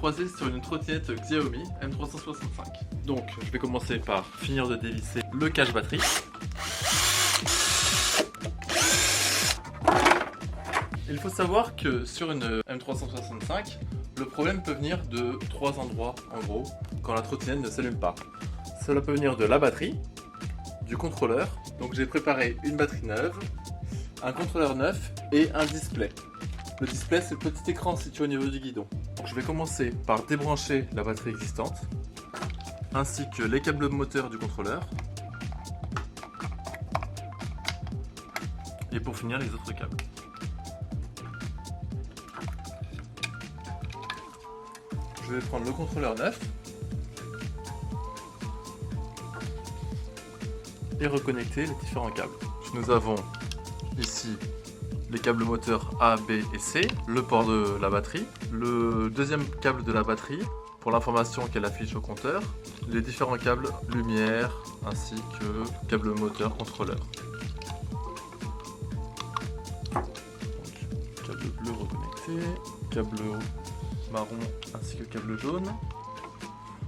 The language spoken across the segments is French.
croisé sur une trottinette Xiaomi M365. Donc je vais commencer par finir de dévisser le cache batterie. Il faut savoir que sur une M365, le problème peut venir de 3 endroits en gros quand la trottinette ne s'allume pas. Cela peut venir de la batterie, du contrôleur. Donc j'ai préparé une batterie neuve, un contrôleur neuf et un display. Le display, c'est le petit écran situé au niveau du guidon. Donc, je vais commencer par débrancher la batterie existante ainsi que les câbles moteurs du contrôleur et pour finir les autres câbles. Je vais prendre le contrôleur neuf et reconnecter les différents câbles. Nous avons ici les câbles moteurs A, B et C, le port de la batterie, le deuxième câble de la batterie pour l'information qu'elle affiche au compteur, les différents câbles lumière ainsi que câble moteur contrôleur. Donc, câble bleu reconnecté, câble marron ainsi que câble jaune.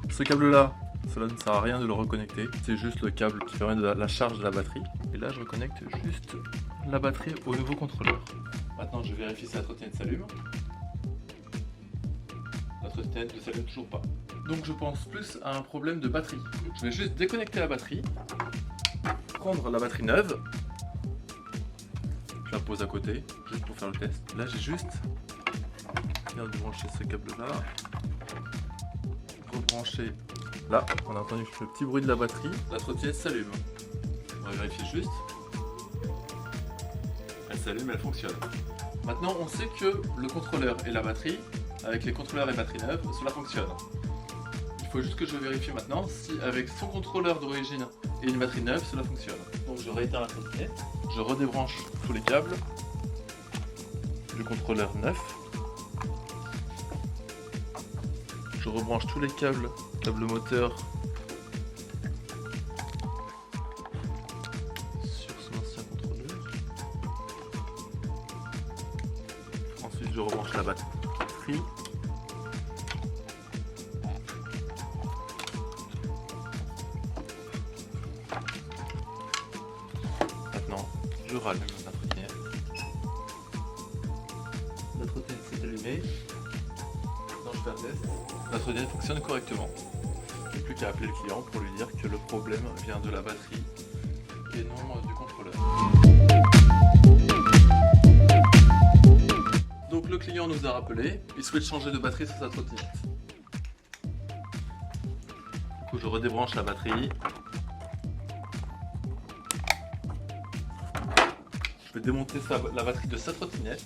Ce câble là, cela ne sert à rien de le reconnecter, c'est juste le câble qui permet de la charge de la batterie. Et là je reconnecte juste la batterie au nouveau contrôleur. Maintenant je vérifie si la trottinette s'allume. La trottinette ne s'allume toujours pas. Donc je pense plus à un problème de batterie. Je vais juste déconnecter la batterie, prendre la batterie neuve, je la pose à côté, juste pour faire le test. Là j'ai juste de brancher ce câble là, rebrancher. Là, on a entendu le petit bruit de la batterie, la trottinette s'allume. On va vérifier juste. Elle s'allume, elle fonctionne. Maintenant, on sait que le contrôleur et la batterie, avec les contrôleurs et batterie neuve, cela fonctionne. Il faut juste que je vérifie maintenant si avec son contrôleur d'origine et une batterie neuve, cela fonctionne. Donc je rééteins la trottinette, je redébranche tous les câbles du contrôleur neuf. Je rebranche tous les câbles moteur sur son ancien contrôleur. Ensuite je rebranche la batterie. Maintenant je rallume la trottinette. La trottinette s'est allumée. Maintenant je fais un test. La trottinette fonctionne correctement. Il n'y a plus qu'à appeler le client pour lui dire que le problème vient de la batterie et non du contrôleur. Donc le client nous a rappelé, il souhaite changer de batterie sur sa trottinette. Du coup je redébranche la batterie. Je vais démonter la batterie de sa trottinette.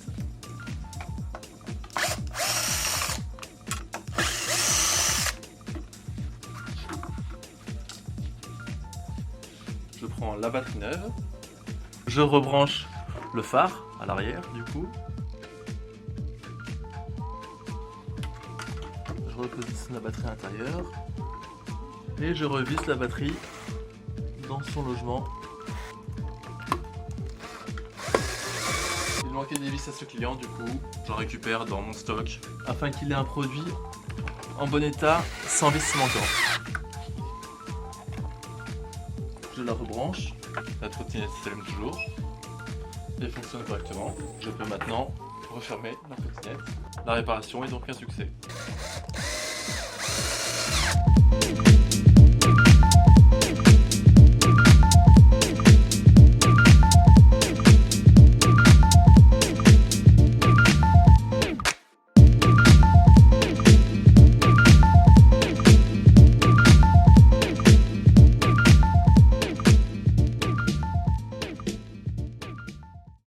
Je prends la batterie neuve, je rebranche le phare à l'arrière du coup, je repositionne la batterie à l'intérieur et je revisse la batterie dans son logement. Il manquait des vis à ce client, du coup j'en récupère dans mon stock afin qu'il ait un produit en bon état sans vis manquantes. Je la rebranche, la trottinette s'allume toujours et fonctionne correctement. Je peux maintenant refermer la trottinette. La réparation est donc un succès.